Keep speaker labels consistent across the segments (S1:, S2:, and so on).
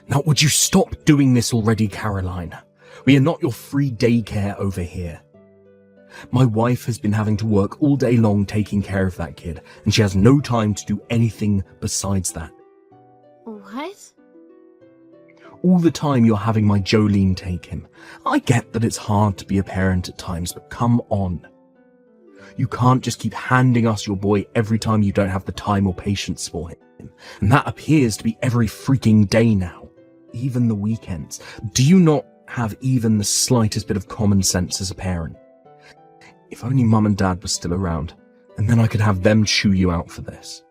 S1: Now, would you stop doing this already, Caroline? We are not your free daycare over here. My wife has been having to work all day long taking care of that kid, and she has no time to do anything besides that.
S2: What?
S1: All the time you're having my Jolene take him. I get that it's hard to be a parent at times, but come on. You can't just keep handing us your boy every time you don't have the time or patience for him. And that appears to be every freaking day now. Even the weekends. Do you not have even the slightest bit of common sense as a parent? If only Mum and Dad were still around, and then I could have them chew you out for this.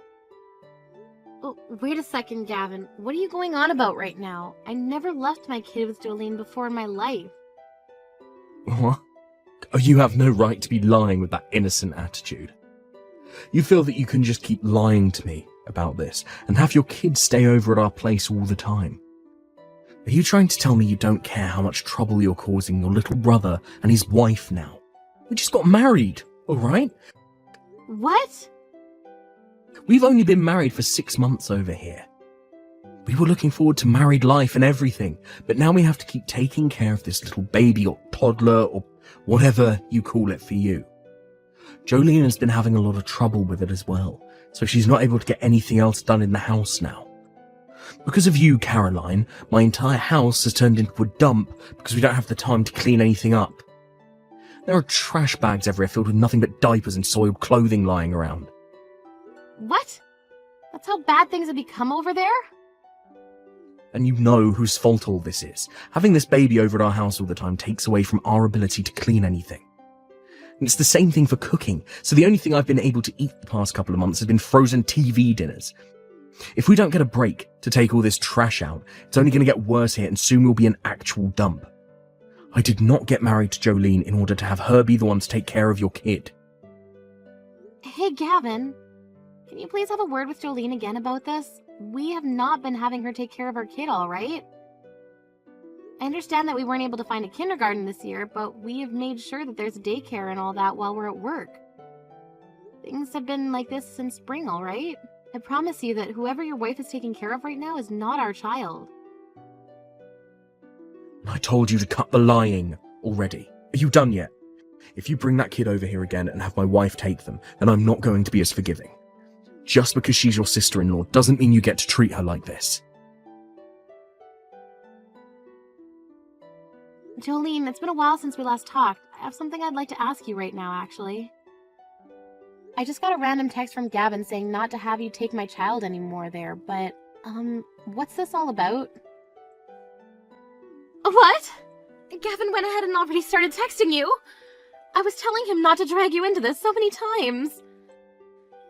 S2: Oh, wait a second, Gavin. What are you going on about right now? I never left my kid with Jolene before in my life.
S1: What? Oh, you have no right to be lying with that innocent attitude. You feel that you can just keep lying to me about this and have your kids stay over at our place all the time. Are you trying to tell me you don't care how much trouble you're causing your little brother and his wife now? We just got married, alright?
S2: What?
S1: We've only been married for 6 months over here. We were looking forward to married life and everything, but now we have to keep taking care of this little baby or toddler or whatever you call it for you. Jolene has been having a lot of trouble with it as well, so she's not able to get anything else done in the house now. Because of you, Caroline, my entire house has turned into a dump because we don't have the time to clean anything up. There are trash bags everywhere filled with nothing but diapers and soiled clothing lying around.
S2: What? That's how bad things have become over there?
S1: And you know whose fault all this is. Having this baby over at our house all the time takes away from our ability to clean anything. And it's the same thing for cooking, so the only thing I've been able to eat the past couple of months has been frozen TV dinners. If we don't get a break to take all this trash out, it's only going to get worse here and soon we'll be an actual dump. I did not get married to Jolene in order to have her be the one to take care of your kid.
S2: Hey, Gavin. Can you please have a word with Jolene again about this? We have not been having her take care of our kid, all right? I understand that we weren't able to find a kindergarten this year, but we have made sure that there's daycare and all that while we're at work. Things have been like this since spring, all right? I promise you that whoever your wife is taking care of right now is not our child.
S1: I told you to cut the lying already. Are you done yet? If you bring that kid over here again and have my wife take them, then I'm not going to be as forgiving. Just because she's your sister-in-law doesn't mean you get to treat her like this.
S2: Jolene, it's been a while since we last talked. I have something I'd like to ask you right now, actually. I just got a random text from Gavin saying not to have you take my child anymore there, but, what's this all about? What? Gavin went ahead and already started texting you? I was telling him not to drag you into this so many times.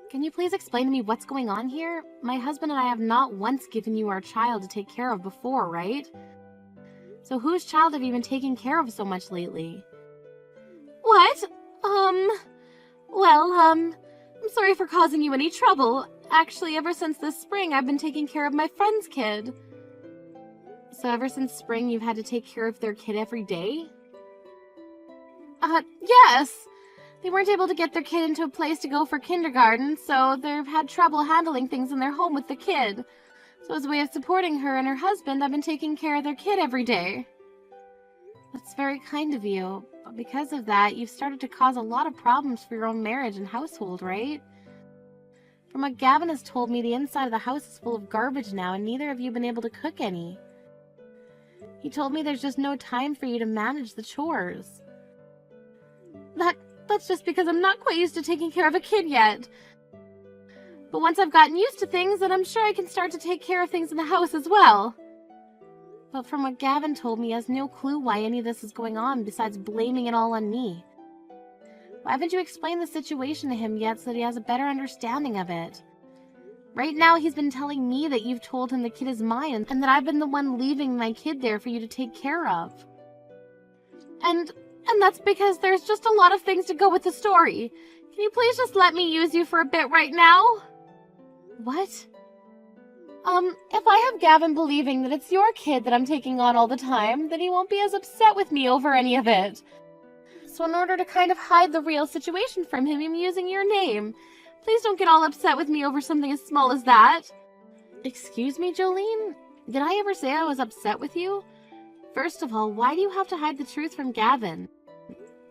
S2: Can you please explain to me what's going on here? My husband and I have not once given you our child to take care of before, right? So whose child have you been taking care of so much lately? What? I'm sorry for causing you any trouble. Actually, ever since this spring, I've been taking care of my friend's kid. So ever since spring, you've had to take care of their kid every day? Yes. They weren't able to get their kid into a place to go for kindergarten, so they've had trouble handling things in their home with the kid. So as a way of supporting her and her husband, I've been taking care of their kid every day. That's very kind of you, but because of that, you've started to cause a lot of problems for your own marriage and household, right? From what Gavin has told me, the inside of the house is full of garbage now, and neither of you have been able to cook any. He told me there's just no time for you to manage the chores. That's just because I'm not quite used to taking care of a kid yet. But once I've gotten used to things, then I'm sure I can start to take care of things in the house as well. But from what Gavin told me, he has no clue why any of this is going on besides blaming it all on me. Why haven't you explained the situation to him yet so that he has a better understanding of it? Right now, he's been telling me that you've told him the kid is mine and that I've been the one leaving my kid there for you to take care of. And that's because there's just a lot of things to go with the story. Can you please just let me use you for a bit right now? What? If I have Gavin believing that it's your kid that I'm taking on all the time, then he won't be as upset with me over any of it. So in order to kind of hide the real situation from him, I'm using your name. Please don't get all upset with me over something as small as that. Excuse me, Jolene? Did I ever say I was upset with you? First of all, why do you have to hide the truth from Gavin?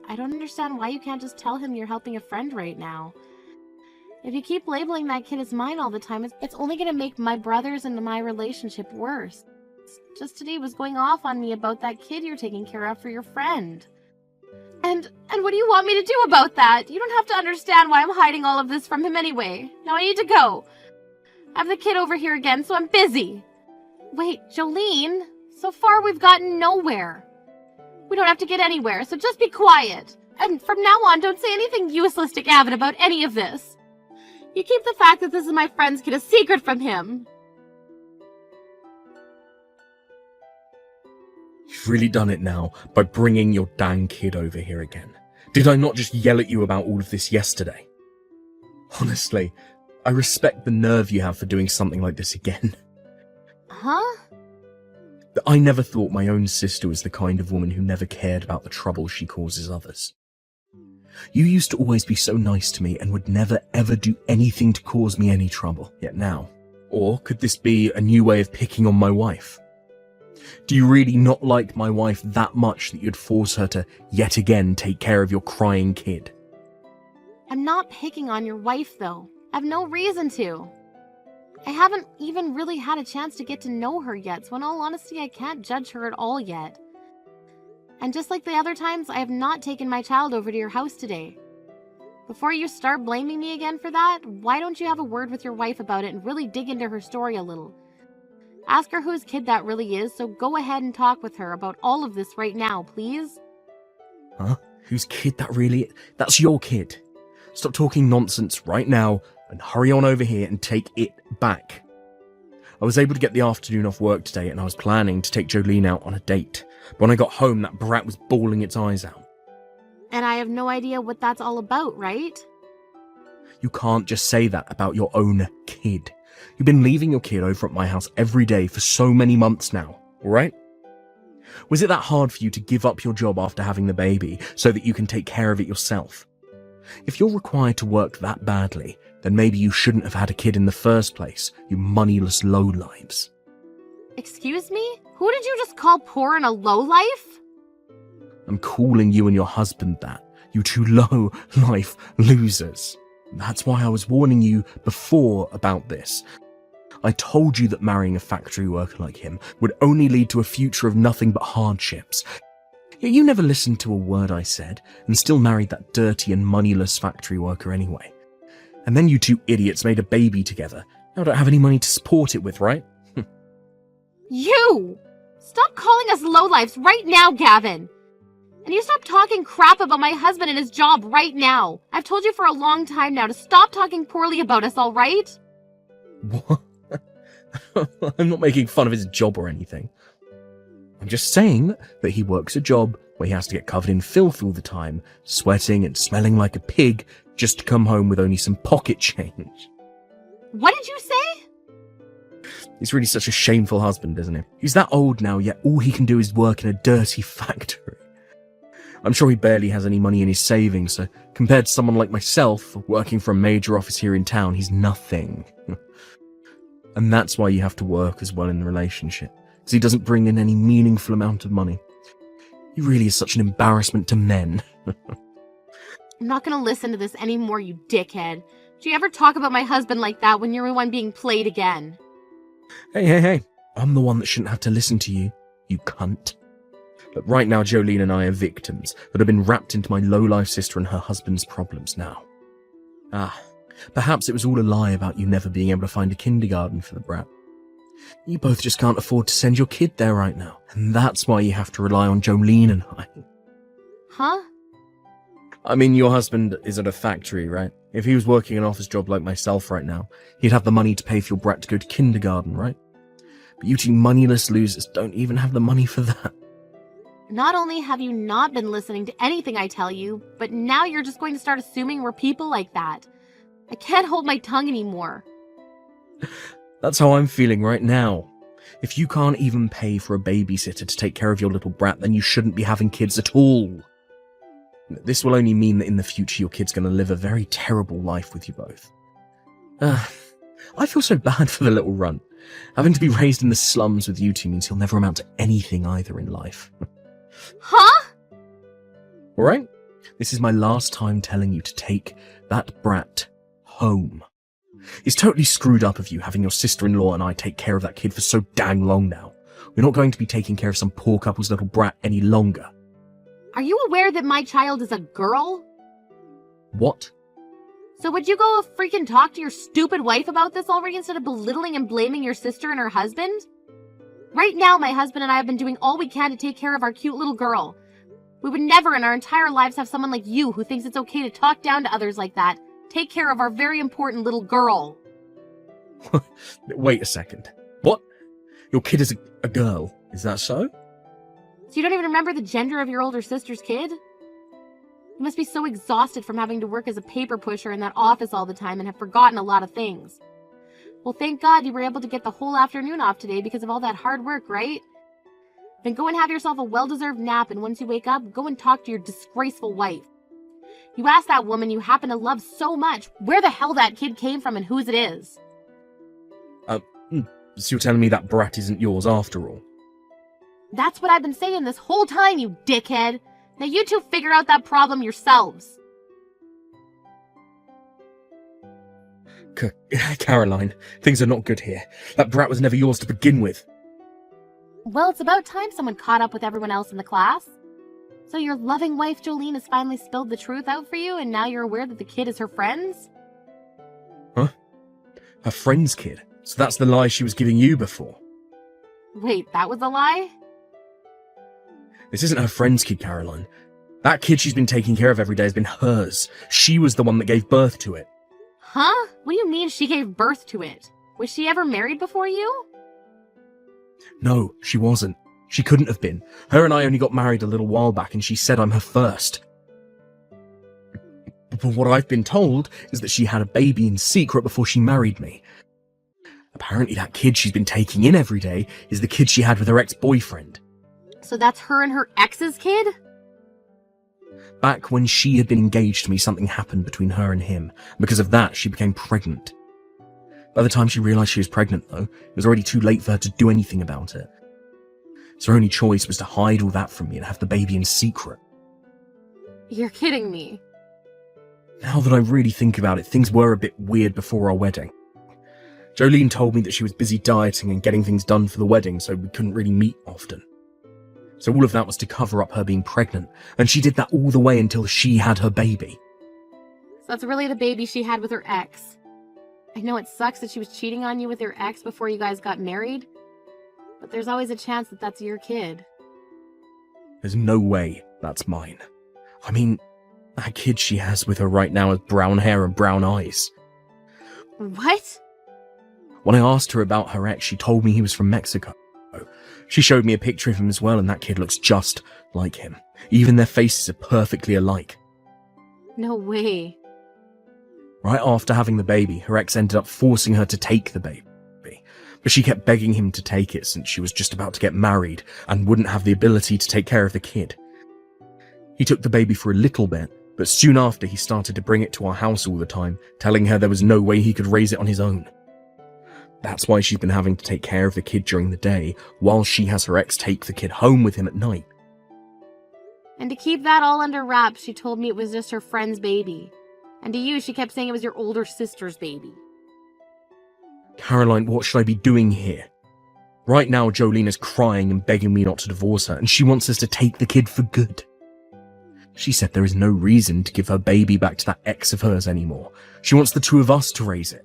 S2: I don't understand why you can't just tell him you're helping a friend right now. If you keep labeling that kid as mine all the time, it's only going to make my brothers and my relationship worse. Just today was going off on me about that kid you're taking care of for your friend. And what do you want me to do about that? You don't have to understand why I'm hiding all of this from him anyway. Now I need to go. I have the kid over here again, so I'm busy. Wait, Jolene, so far we've gotten nowhere. We don't have to get anywhere, so just be quiet. And from now on, don't say anything useless to Gavin about any of this. You keep the fact that this is my friend's kid a secret from him.
S1: You've really done it now by bringing your dang kid over here again. Did I not just yell at you about all of this yesterday? Honestly, I respect the nerve you have for doing something like this again.
S2: Huh?
S1: I never thought my own sister was the kind of woman who never cared about the trouble she causes others. You used to always be so nice to me and would never ever do anything to cause me any trouble. Yet now, or could this be a new way of picking on my wife? Do you really not like my wife that much that you'd force her to yet again take care of your crying kid?
S2: I'm not picking on your wife, though. I have no reason to. I haven't even really had a chance to get to know her yet, so in all honesty, I can't judge her at all yet. And just like the other times, I have not taken my child over to your house today. Before you start blaming me again for that, why don't you have a word with your wife about it and really dig into her story a little? Ask her whose kid that really is, so go ahead and talk with her about all of this right now, please.
S1: Huh? Whose kid that really is? That's your kid. Stop talking nonsense right now and hurry on over here and take it back. I was able to get the afternoon off work today and I was planning to take Jolene out on a date. But when I got home, that brat was bawling its eyes out.
S2: And I have no idea what that's all about, right?
S1: You can't just say that about your own kid. You've been leaving your kid over at my house every day for so many months now, alright? Was it that hard for you to give up your job after having the baby so that you can take care of it yourself? If you're required to work that badly, then maybe you shouldn't have had a kid in the first place, you moneyless lowlives.
S2: Excuse me? Who did you just call poor and a lowlife?
S1: I'm calling you and your husband that, you two low-life losers. That's why I was warning you before about this. I told you that marrying a factory worker like him would only lead to a future of nothing but hardships. Yet you never listened to a word I said, and still married that dirty and moneyless factory worker anyway. And then you two idiots made a baby together. Now I don't have any money to support it with, right?
S2: You! Stop calling us lowlifes right now, Gavin! And you stop talking crap about my husband and his job right now. I've told you for a long time now to stop talking poorly about us, all right?
S1: What? I'm not making fun of his job or anything. I'm just saying that he works a job where he has to get covered in filth all the time, sweating and smelling like a pig, just to come home with only some pocket change.
S2: What did you say?
S1: He's really such a shameful husband, isn't he? He's that old now, yet all he can do is work in a dirty factory. I'm sure he barely has any money in his savings, so compared to someone like myself, working for a major office here in town, he's nothing. And that's why you have to work as well in the relationship, because he doesn't bring in any meaningful amount of money. He really is such an embarrassment to men.
S2: I'm not gonna listen to this anymore, you dickhead. Do you ever talk about my husband like that when you're the one being played again?
S1: Hey. I'm the one that shouldn't have to listen to you, you cunt. But right now, Jolene and I are victims that have been wrapped into my low-life sister and her husband's problems now. Perhaps it was all a lie about you never being able to find a kindergarten for the brat. You both just can't afford to send your kid there right now, and that's why you have to rely on Jolene and I.
S2: Huh?
S1: I mean, your husband is at a factory, right? If he was working an office job like myself right now, he'd have the money to pay for your brat to go to kindergarten, right? But you two moneyless losers don't even have the money for that.
S2: Not only have you not been listening to anything I tell you, but now you're just going to start assuming we're people like that. I can't hold my tongue anymore.
S1: That's how I'm feeling right now. If you can't even pay for a babysitter to take care of your little brat, then you shouldn't be having kids at all. This will only mean that in the future your kid's going to live a very terrible life with you both. I feel so bad for the little runt. Having to be raised in the slums with you two means he'll never amount to anything either in life.
S2: Huh?
S1: Alright? This is my last time telling you to take that brat home. It's totally screwed up of you having your sister-in-law and I take care of that kid for so dang long now. We're not going to be taking care of some poor couple's little brat any longer.
S2: Are you aware that my child is a girl?
S1: What?
S2: So would you go freaking talk to your stupid wife about this already instead of belittling and blaming your sister and her husband? Right now, my husband and I have been doing all we can to take care of our cute little girl. We would never in our entire lives have someone like you who thinks it's okay to talk down to others like that. Take care of our very important little girl.
S1: Wait a second. What? Your kid is a girl, is that so?
S2: So you don't even remember the gender of your older sister's kid? You must be so exhausted from having to work as a paper pusher in that office all the time and have forgotten a lot of things. Well, thank God you were able to get the whole afternoon off today because of all that hard work, right? Then go and have yourself a well-deserved nap, and once you wake up, go and talk to your disgraceful wife. You ask that woman you happen to love so much where the hell that kid came from and whose it is.
S1: So you're telling me that brat isn't yours after all?
S2: That's what I've been saying this whole time, you dickhead. Now you two figure out that problem yourselves.
S1: Caroline, things are not good here. That brat was never yours to begin with.
S2: Well, it's about time someone caught up with everyone else in the class. So your loving wife Jolene has finally spilled the truth out for you, and now you're aware that the kid is her friend's?
S1: Huh? Her friend's kid? So that's the lie she was giving you before?
S2: Wait, that was a lie?
S1: This isn't her friend's kid, Caroline. That kid she's been taking care of every day has been hers. She was the one that gave birth to it.
S2: Huh? What do you mean she gave birth to it? Was she ever married before you?
S1: No, she wasn't. She couldn't have been. Her and I only got married a little while back and she said I'm her first. But what I've been told is that she had a baby in secret before she married me. Apparently that kid she's been taking in every day is the kid she had with her ex-boyfriend.
S2: So that's her and her ex's kid?
S1: Back when she had been engaged to me, something happened between her and him. Because of that, she became pregnant. By the time she realized she was pregnant, though, it was already too late for her to do anything about it. So her only choice was to hide all that from me and have the baby in secret.
S2: You're kidding me.
S1: Now that I really think about it, things were a bit weird before our wedding. Jolene told me that she was busy dieting and getting things done for the wedding, so we couldn't really meet often. So all of that was to cover up her being pregnant, and she did that all the way until she had her baby.
S2: So that's really the baby she had with her ex. I know it sucks that she was cheating on you with your ex before you guys got married, but there's always a chance that that's your kid.
S1: There's no way that's mine. I mean, that kid she has with her right now has brown hair and brown eyes.
S2: What?
S1: When I asked her about her ex, she told me he was from Mexico. She showed me a picture of him as well, and that kid looks just like him. Even their faces are perfectly alike.
S2: No way.
S1: Right after having the baby, her ex ended up forcing her to take the baby. But she kept begging him to take it since she was just about to get married and wouldn't have the ability to take care of the kid. He took the baby for a little bit, but soon after he started to bring it to our house all the time, telling her there was no way he could raise it on his own. That's why she's been having to take care of the kid during the day, while she has her ex take the kid home with him at night.
S2: And to keep that all under wraps, she told me it was just her friend's baby. And to you, she kept saying it was your older sister's baby.
S1: Caroline, what should I be doing here? Right now, Jolene is crying and begging me not to divorce her, and she wants us to take the kid for good. She said there is no reason to give her baby back to that ex of hers anymore. She wants the two of us to raise it.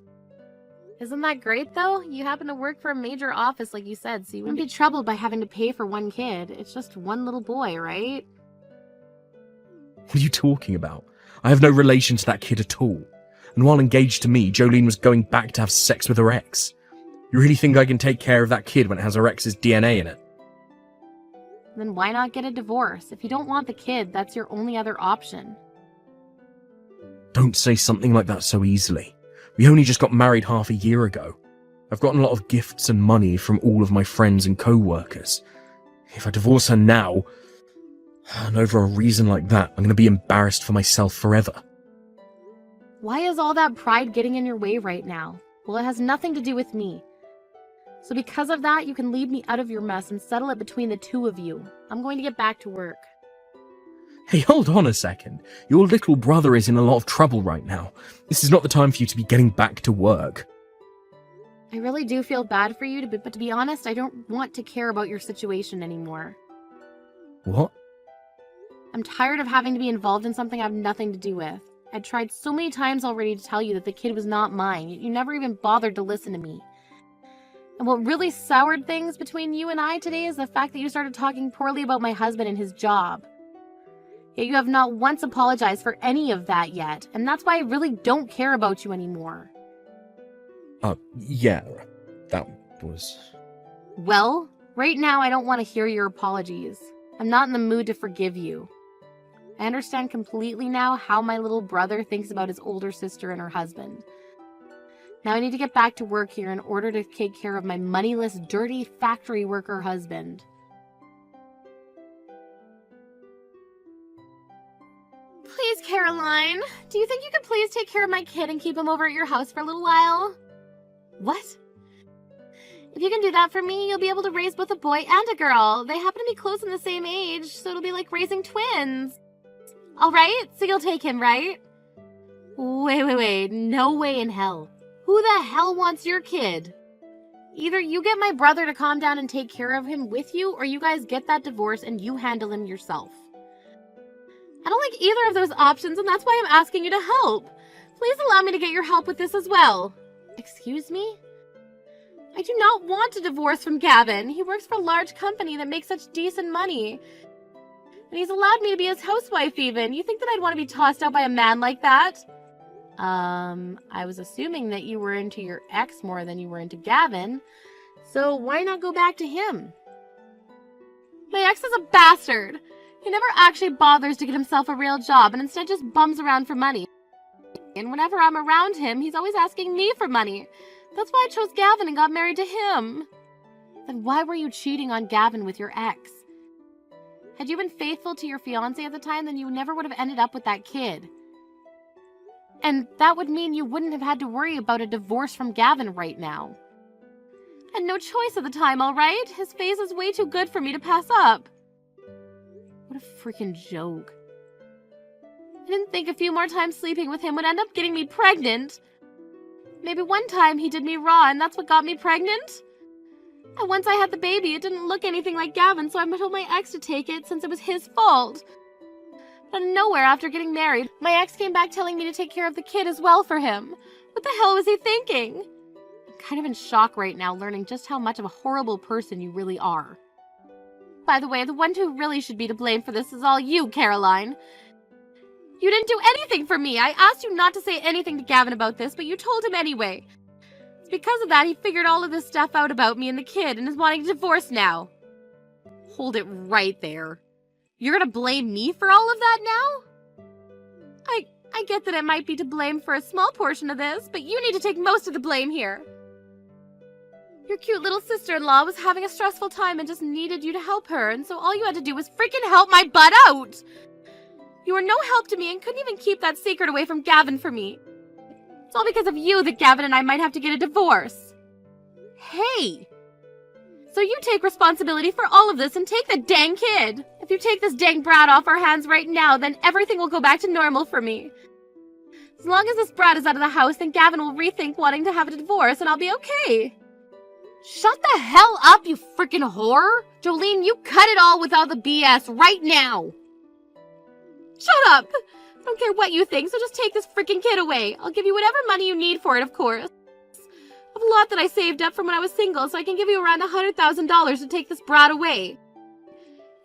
S2: Isn't that great, though? You happen to work for a major office, like you said, so you wouldn't be troubled by having to pay for one kid. It's just one little boy, right?
S1: What are you talking about? I have no relation to that kid at all. And while engaged to me, Jolene was going back to have sex with her ex. You really think I can take care of that kid when it has her ex's DNA in it?
S2: Then why not get a divorce? If you don't want the kid, that's your only other option.
S1: Don't say something like that so easily. We only just got married half a year ago. I've gotten a lot of gifts and money from all of my friends and co-workers. If I divorce her now, and over a reason like that, I'm going to be embarrassed for myself forever.
S2: Why is all that pride getting in your way right now? Well, it has nothing to do with me. So because of that, you can leave me out of your mess and settle it between the two of you. I'm going to get back to work.
S1: Hey, hold on a second. Your little brother is in a lot of trouble right now. This is not the time for you to be getting back to work.
S2: I really do feel bad for you, but to be honest, I don't want to care about your situation anymore.
S1: What?
S2: I'm tired of having to be involved in something I have nothing to do with. I tried so many times already to tell you that the kid was not mine. You never even bothered to listen to me. And what really soured things between you and I today is the fact that you started talking poorly about my husband and his job. Yet you have not once apologized for any of that yet, and that's why I really don't care about you anymore.
S1: Yeah, that was...
S2: Well, right now I don't want to hear your apologies. I'm not in the mood to forgive you. I understand completely now how my little brother thinks about his older sister and her husband. Now I need to get back to work here in order to take care of my moneyless, dirty factory worker husband. Please, Caroline, do you think you could please take care of my kid and keep him over at your house for a little while? What? If you can do that for me, you'll be able to raise both a boy and a girl. They happen to be close in the same age, so it'll be like raising twins. All right, so you'll take him, right? Wait. No way in hell. Who the hell wants your kid? Either you get my brother to calm down and take care of him with you, or you guys get that divorce and you handle him yourself. I don't like either of those options, and that's why I'm asking you to help. Please allow me to get your help with this as well. Excuse me? I do not want a divorce from Gavin. He works for a large company that makes such decent money. And he's allowed me to be his housewife even. You think that I'd want to be tossed out by a man like that? I was assuming that you were into your ex more than you were into Gavin. So why not go back to him? My ex is a bastard. He never actually bothers to get himself a real job and instead just bums around for money. And whenever I'm around him, he's always asking me for money. That's why I chose Gavin and got married to him. Then why were you cheating on Gavin with your ex? Had you been faithful to your fiancé at the time, then you never would have ended up with that kid. And that would mean you wouldn't have had to worry about a divorce from Gavin right now. I had no choice at the time, all right? His face is way too good for me to pass up. What a freaking joke. I didn't think a few more times sleeping with him would end up getting me pregnant. Maybe one time he did me raw and that's what got me pregnant? And once I had the baby, it didn't look anything like Gavin, so I told my ex to take it since it was his fault. But out of nowhere, after getting married, my ex came back telling me to take care of the kid as well for him. What the hell was he thinking? I'm kind of in shock right now, learning just how much of a horrible person you really are. By the way, the one who really should be to blame for this is all you, Caroline. You didn't do anything for me. I asked you not to say anything to Gavin about this, but you told him anyway. It's because of that he figured all of this stuff out about me and the kid and is wanting a divorce now. Hold it right there. You're gonna blame me for all of that now? I get that it might be to blame for a small portion of this, but you need to take most of the blame here. Your cute little sister-in-law was having a stressful time and just needed you to help her, and so all you had to do was freaking help my butt out! You were no help to me and couldn't even keep that secret away from Gavin for me. It's all because of you that Gavin and I might have to get a divorce. Hey! So you take responsibility for all of this and take the dang kid. If you take this dang brat off our hands right now, then everything will go back to normal for me. As long as this brat is out of the house, then Gavin will rethink wanting to have a divorce and I'll be okay. Shut the hell up, you freaking whore! Jolene, you cut it all with all the BS right now! Shut up! I don't care what you think, so just take this freaking kid away. I'll give you whatever money you need for it, of course. I have a lot that I saved up from when I was single, so I can give you around $100,000 to take this brat away.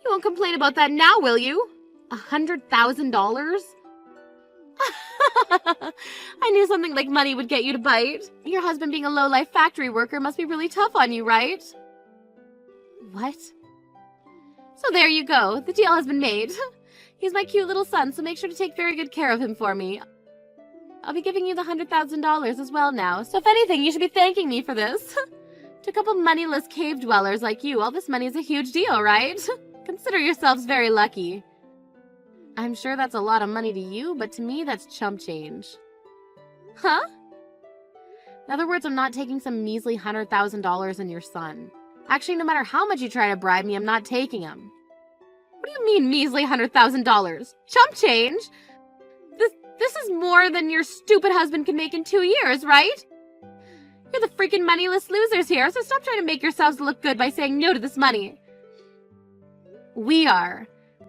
S2: You won't complain about that now, will you? $100,000? I knew something like money would get you to bite. Your husband being a low-life factory worker must be really tough on you, right? What? So there you go. The deal has been made. He's my cute little son, so make sure to take very good care of him for me. I'll be giving you the $100,000 as well now, so if anything, you should be thanking me for this. To a couple moneyless cave dwellers like you, all this money is a huge deal, right? Consider yourselves very lucky. I'm sure that's a lot of money to you, but to me, that's chump change. Huh? In other words, I'm not taking some measly $100,000 in your son. Actually, no matter how much you try to bribe me, I'm not taking him. What do you mean, measly $100,000? Chump change? This is more than your stupid husband can make in 2 years, right? You're the freaking moneyless losers here, so stop trying to make yourselves look good by saying no to this money. We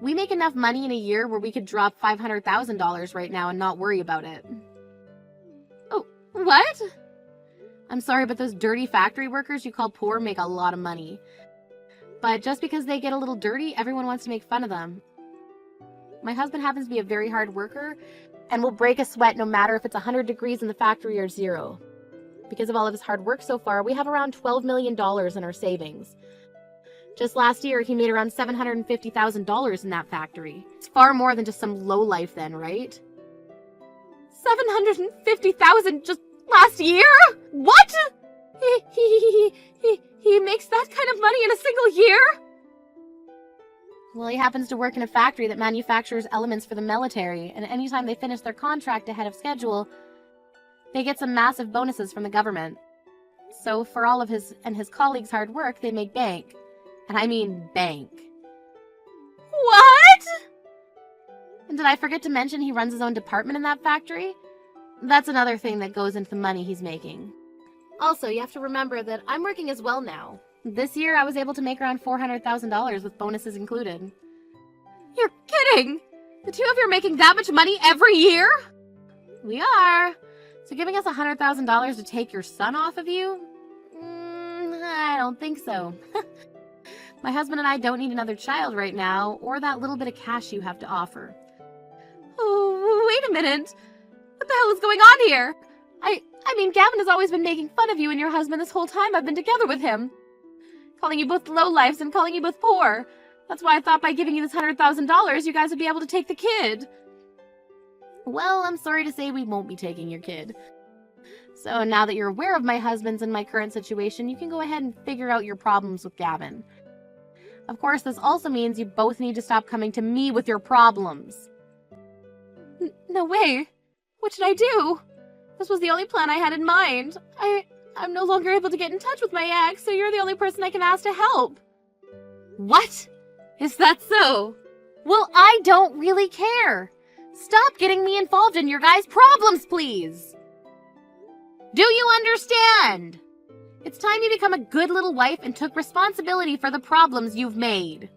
S2: make enough money in a year where we could drop $500,000 right now and not worry about it. Oh, what? I'm sorry, but those dirty factory workers you call poor make a lot of money. But just because they get a little dirty, everyone wants to make fun of them. My husband happens to be a very hard worker and will break a sweat no matter if it's 100 degrees in the factory or 0. Because of all of his hard work so far, we have around $12 million in our savings. Just last year, he made around $750,000 in that factory. It's far more than just some lowlife then, right? $750,000 just last year? What? He makes that kind of money in a single year? Well, he happens to work in a factory that manufactures elements for the military, and anytime they finish their contract ahead of schedule, they get some massive bonuses from the government. So for all of his and his colleagues' hard work, they make bank. And I mean bank. What? And did I forget to mention he runs his own department in that factory? That's another thing that goes into the money he's making. Also, you have to remember that I'm working as well now. This year, I was able to make around $400,000 with bonuses included. You're kidding! The two of you are making that much money every year? We are. So giving us $100,000 to take your son off of you? I don't think so. My husband and I don't need another child right now, or that little bit of cash you have to offer. Oh, wait a minute. What the hell is going on here? I mean, Gavin has always been making fun of you and your husband this whole time I've been together with him. Calling you both lowlifes and calling you both poor. That's why I thought by giving you this $100,000, you guys would be able to take the kid. Well, I'm sorry to say we won't be taking your kid. So now that you're aware of my husband's and my current situation, you can go ahead and figure out your problems with Gavin. Of course, this also means you both need to stop coming to me with your problems. No way. What should I do? This was the only plan I had in mind. I'm no longer able to get in touch with my ex, so you're the only person I can ask to help. What? Is that so? Well, I don't really care. Stop getting me involved in your guys' problems, please. Do you understand? It's time you become a good little wife and took responsibility for the problems you've made.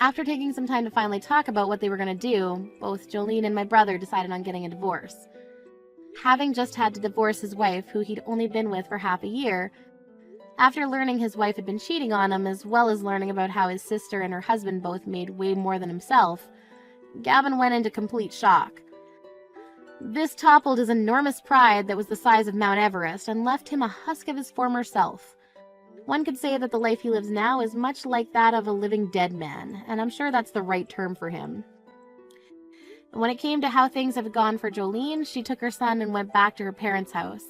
S2: After taking some time to finally talk about what they were going to do, both Jolene and my brother decided on getting a divorce. Having just had to divorce his wife, who he'd only been with for half a year, after learning his wife had been cheating on him, as well as learning about how his sister and her husband both made way more than himself, Gavin went into complete shock. This toppled his enormous pride that was the size of Mount Everest and left him a husk of his former self. One could say that the life he lives now is much like that of a living dead man, and I'm sure that's the right term for him. When it came to how things have gone for Jolene, she took her son and went back to her parents' house.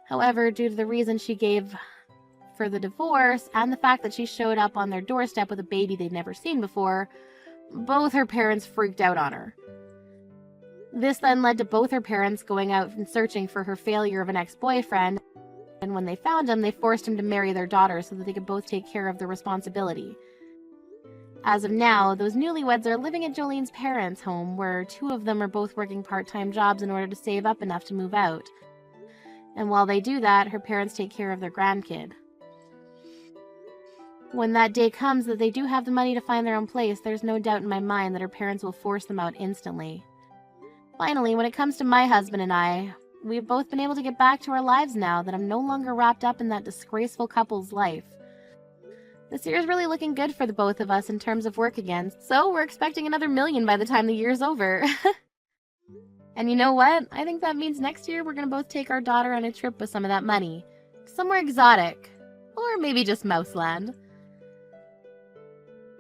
S2: However, due to the reason she gave for the divorce and the fact that she showed up on their doorstep with a baby they'd never seen before, both her parents freaked out on her. This then led to both her parents going out and searching for her failure of an ex-boyfriend, and when they found him, they forced him to marry their daughter so that they could both take care of the responsibility. As of now, those newlyweds are living at Jolene's parents' home, where two of them are both working part-time jobs in order to save up enough to move out. And while they do that, her parents take care of their grandkid. When that day comes that they do have the money to find their own place, there's no doubt in my mind that her parents will force them out instantly. Finally, when it comes to my husband and I, we've both been able to get back to our lives now that I'm no longer wrapped up in that disgraceful couple's life. This year's really looking good for the both of us in terms of work again, so we're expecting another $1 million by the time the year's over. And you know what? I think that means next year we're gonna both take our daughter on a trip with some of that money. Somewhere exotic. Or maybe just Mouseland.